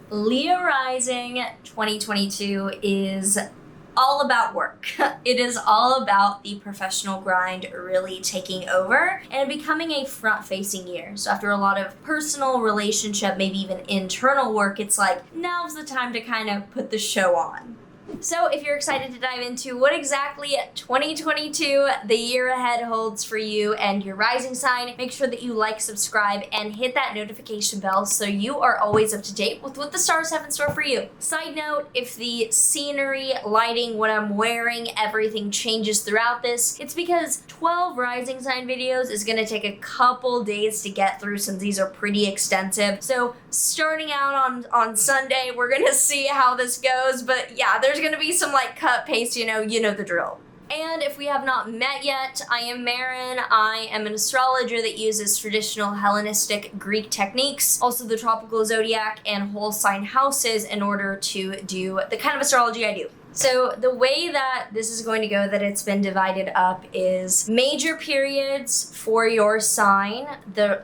Leo rising 2022 is all about work. It is all about the professional grind really taking over and becoming a front-facing year. So after a lot of personal, relationship, maybe even internal work, it's like, now's the time to kind of put the show on. So if you're excited to dive into what exactly 2022, the year ahead, holds for you and your rising sign, make sure that you like, subscribe, and hit that notification bell so you are always up to date with what the stars have in store for you. Side note, if the scenery, lighting, what I'm wearing, everything changes throughout this, it's because 12 rising sign videos is going to take a couple days to get through since these are pretty extensive. So starting out on Sunday, we're going to see how this goes, but yeah, there's going to be some like cut paste, you know the drill. And if we have not met yet, I am Maren. I am an astrologer that uses traditional Hellenistic Greek techniques, also the tropical zodiac and whole sign houses in order to do the kind of astrology I do. So the way that this is going to go, that it's been divided up, is major periods for your sign, the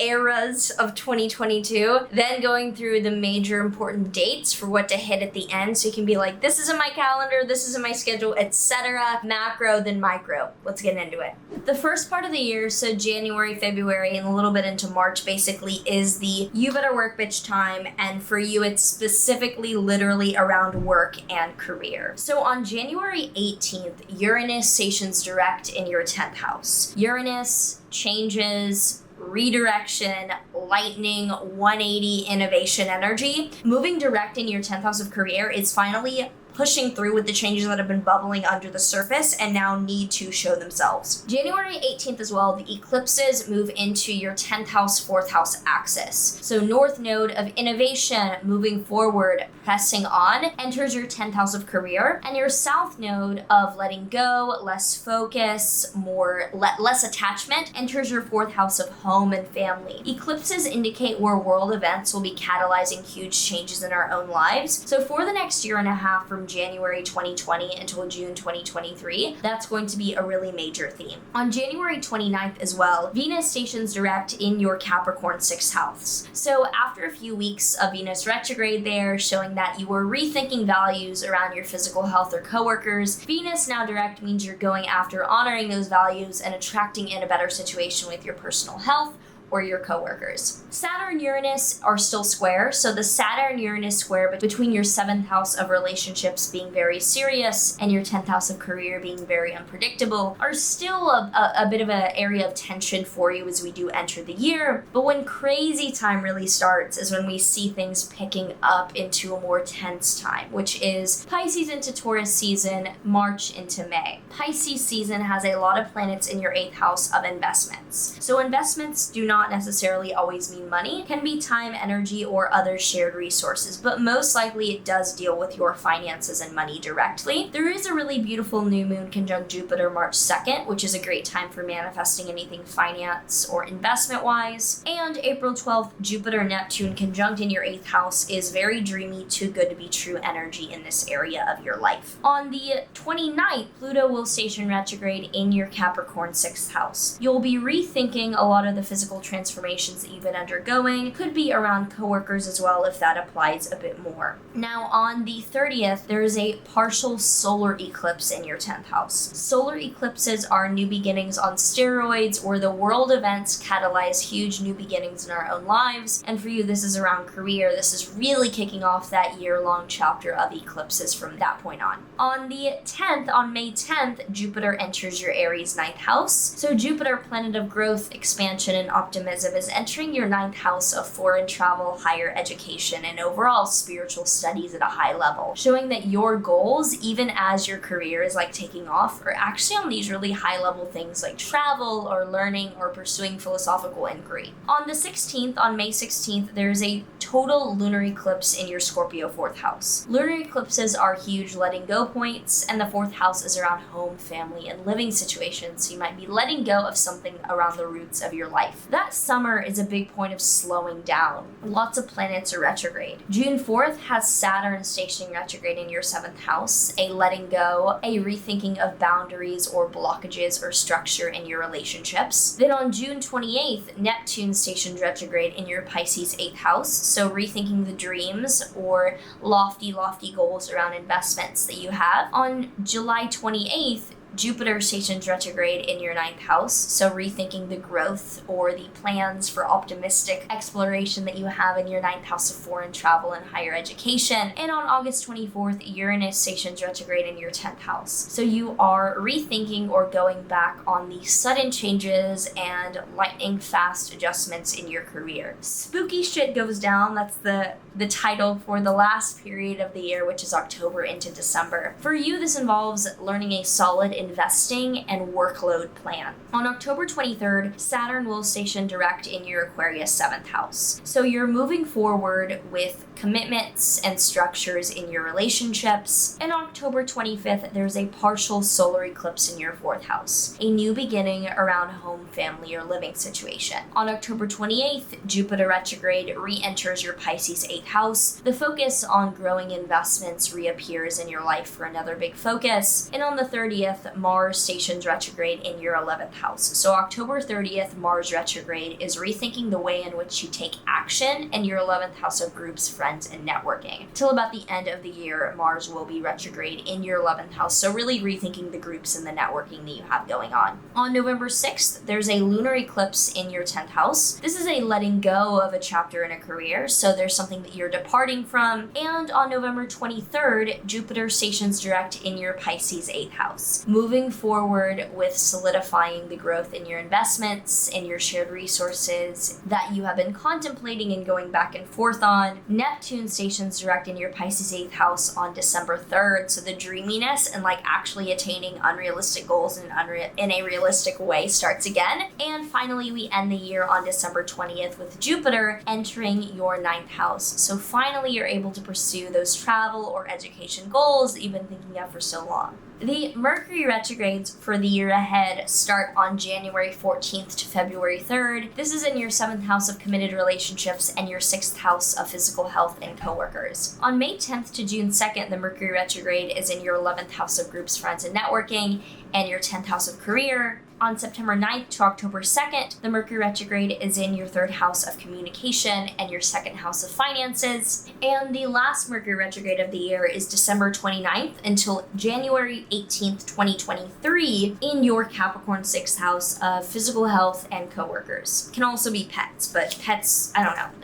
eras of 2022, then going through the major important dates for what to hit at the end, so you can be like, this is in my calendar, this is in my schedule, etc. Macro, then micro. Let's get into it. The first part of the year, so January, February, and a little bit into March, basically is the you better work bitch time, and for you it's specifically literally around work and career. So on January 18th, Uranus stations direct in your 10th house. Uranus changes, redirection, lightning, 180 innovation energy. Moving direct in your 10th house of career is finally pushing through with the changes that have been bubbling under the surface and now need to show themselves. January 18th as well, the eclipses move into your 10th house, 4th house axis. So north node of innovation, moving forward, pressing on, enters your 10th house of career, and your south node of letting go, less focus, less attachment, enters your 4th house of home and family. Eclipses indicate where world events will be catalyzing huge changes in our own lives. So for the next year and a half, from January 2020 until June 2023, that's going to be a really major theme. On January 29th as well, Venus stations direct in your Capricorn 6th house. So after a few weeks of Venus retrograde there, showing that you were rethinking values around your physical health or coworkers, Venus now direct means you're going after honoring those values and attracting in a better situation with your personal health or your coworkers. Saturn-Uranus are still square, so the Saturn-Uranus square between your 7th house of relationships being very serious and your 10th house of career being very unpredictable are still a bit of an area of tension for you as we do enter the year. But when crazy time really starts is when we see things picking up into a more tense time, which is Pisces into Taurus season, March into May. Pisces season has a lot of planets in your 8th house of investments. So investments do not necessarily always mean money. It can be time, energy, or other shared resources, but most likely it does deal with your finances and money directly. There is a really beautiful new moon conjunct Jupiter March 2nd, which is a great time for manifesting anything finance or investment wise. And April 12th, Jupiter Neptune conjunct in your 8th house is very dreamy, too good to be true energy in this area of your life. On the 29th, Pluto will station retrograde in your Capricorn 6th house. You'll be rethinking a lot of the physical transformations that you've been undergoing. Could be around coworkers as well if that applies a bit more. Now on the 30th, there is a partial solar eclipse in your 10th house. Solar eclipses are new beginnings on steroids, where the world events catalyze huge new beginnings in our own lives. And for you, this is around career. This is really kicking off that year-long chapter of eclipses from that point on. On the 10th, on May 10th, Jupiter enters your Aries 9th house. So Jupiter, planet of growth, expansion, and optimism, is entering your 9th house of foreign travel, higher education, and overall spiritual studies at a high level, showing that your goals, even as your career is taking off, are actually on these really high level things like travel or learning or pursuing philosophical inquiry. On the 16th, on May 16th, there is a total lunar eclipse in your Scorpio 4th house. Lunar eclipses are huge letting go points, and the 4th house is around home, family, and living situations, so you might be letting go of something around the roots of your life. That summer is a big point of slowing down. Lots of planets are retrograde. June 4th has Saturn stationing retrograde in your 7th house, a letting go, a rethinking of boundaries or blockages or structure in your relationships. Then on June 28th, Neptune stationed retrograde in your Pisces 8th house, so So rethinking the dreams or lofty goals around investments that you have. On July 28th, Jupiter stations retrograde in your ninth house, so rethinking the growth or the plans for optimistic exploration that you have in your ninth house of foreign travel and higher education. And on August 24th, Uranus stations retrograde in your 10th house. So you are rethinking or going back on the sudden changes and lightning fast adjustments in your career. Spooky shit goes down. That's the title for the last period of the year, which is October into December. For you, this involves learning a solid investing and workload plan. On October 23rd, Saturn will station direct in your Aquarius 7th house. So you're moving forward with commitments and structures in your relationships. And on October 25th, there's a partial solar eclipse in your 4th house, a new beginning around home, family, or living situation. On October 28th, Jupiter retrograde re-enters your Pisces 8th house. The focus on growing investments reappears in your life for another big focus. And on the 30th, Mars stations retrograde in your 11th house. So October 30th, Mars retrograde is rethinking the way in which you take action in your 11th house of groups, friends, and networking. Till about the end of the year, Mars will be retrograde in your 11th house, so really rethinking the groups and the networking that you have going on. On November 6th, there's a lunar eclipse in your 10th house. This is a letting go of a chapter in a career, so there's something that you're departing from. And on November 23rd, Jupiter stations direct in your Pisces 8th house. Moving forward with solidifying the growth in your investments and your shared resources that you have been contemplating and going back and forth on. Neptune stations direct in your Pisces 8th house on December 3rd, so the dreaminess and actually attaining unrealistic goals in a realistic way starts again. And finally, we end the year on December 20th with Jupiter entering your 9th house. So finally, you're able to pursue those travel or education goals that you've been thinking of for so long. The Mercury retrogrades for the year ahead start on January 14th to February 3rd. This is in your 7th house of committed relationships and your 6th house of physical health and coworkers. On May 10th to June 2nd, the Mercury retrograde is in your 11th house of groups, friends, and networking and your 10th house of career. On September 9th to October 2nd, the Mercury retrograde is in your 3rd house of communication and your 2nd house of finances. And the last Mercury retrograde of the year is December 29th until January 18th, 2023 in your Capricorn 6th house of physical health and coworkers. Can also be pets, but pets,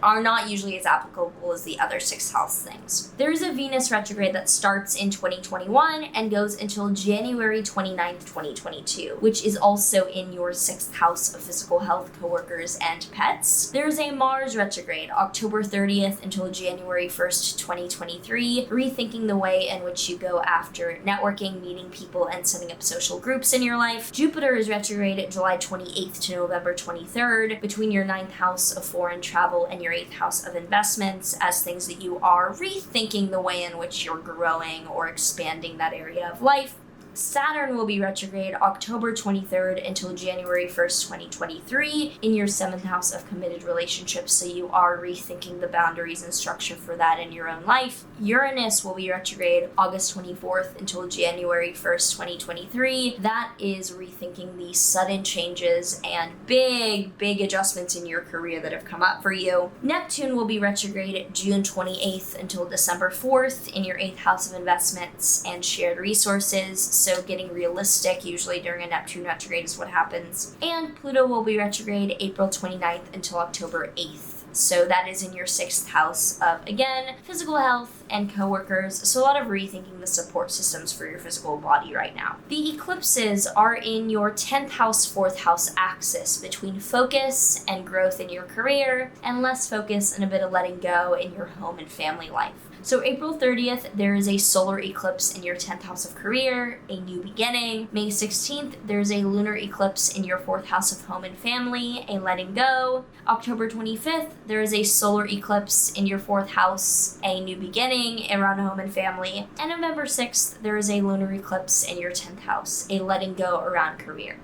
are not usually as applicable as the other 6th house things. There is a Venus retrograde that starts in 2021 and goes until January 29th, 2022, which is also in your 6th house of physical health, coworkers, and pets. There's a Mars retrograde, October 30th until January 1st, 2023, rethinking the way in which you go after networking, meeting people, and setting up social groups in your life. Jupiter is retrograde July 28th to November 23rd between your 9th house of foreign travel and your 8th house of investments as things that you are rethinking the way in which you're growing or expanding that area of life. Saturn will be retrograde October 23rd until January 1st, 2023 in your 7th house of committed relationships, so you are rethinking the boundaries and structure for that in your own life. Uranus will be retrograde August 24th until January 1st, 2023. That is rethinking the sudden changes and big adjustments in your career that have come up for you. Neptune will be retrograde June 28th until December 4th in your 8th house of investments and shared resources. So getting realistic, usually during a Neptune retrograde is what happens. And Pluto will be retrograde April 29th until October 8th. So that is in your 6th house of, again, physical health and coworkers. So a lot of rethinking the support systems for your physical body right now. The eclipses are in your 10th house, 4th house axis between focus and growth in your career and less focus and a bit of letting go in your home and family life. So April 30th, there is a solar eclipse in your 10th house of career, a new beginning. May 16th, there's a lunar eclipse in your 4th house of home and family, a letting go. October 25th, there is a solar eclipse in your 4th house, a new beginning around home and family. And November 6th, there is a lunar eclipse in your 10th house, a letting go around career.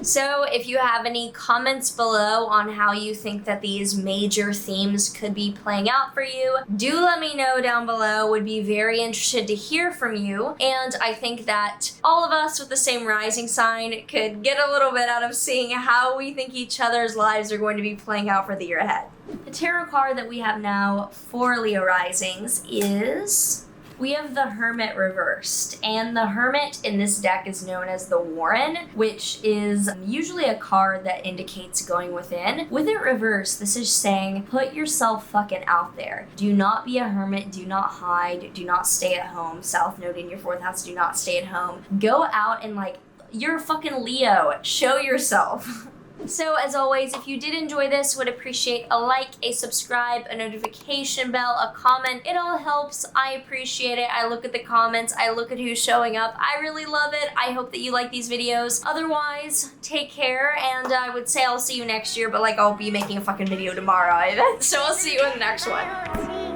So if you have any comments below on how you think that these major themes could be playing out for you, do let me know down below. Would be very interested to hear from you. And I think that all of us with the same rising sign could get a little bit out of seeing how we think each other's lives are going to be playing out for the year ahead. The tarot card that we have now for Leo risings is... we have the Hermit reversed, and the Hermit in this deck is known as the Warren, which is usually a card that indicates going within. With it reversed, this is saying put yourself fucking out there. Do not be a hermit, do not hide, do not stay at home. South node in your 4th house, do not stay at home. Go out and you're a fucking Leo. Show yourself. So as always, if you did enjoy this, would appreciate a like, a subscribe, a notification bell, a comment. It all helps. I appreciate it. I look at the comments. I look at who's showing up. I really love it. I hope that you like these videos. Otherwise, take care, and I would say I'll see you next year, but I'll be making a fucking video tomorrow. So I'll see you in the next one.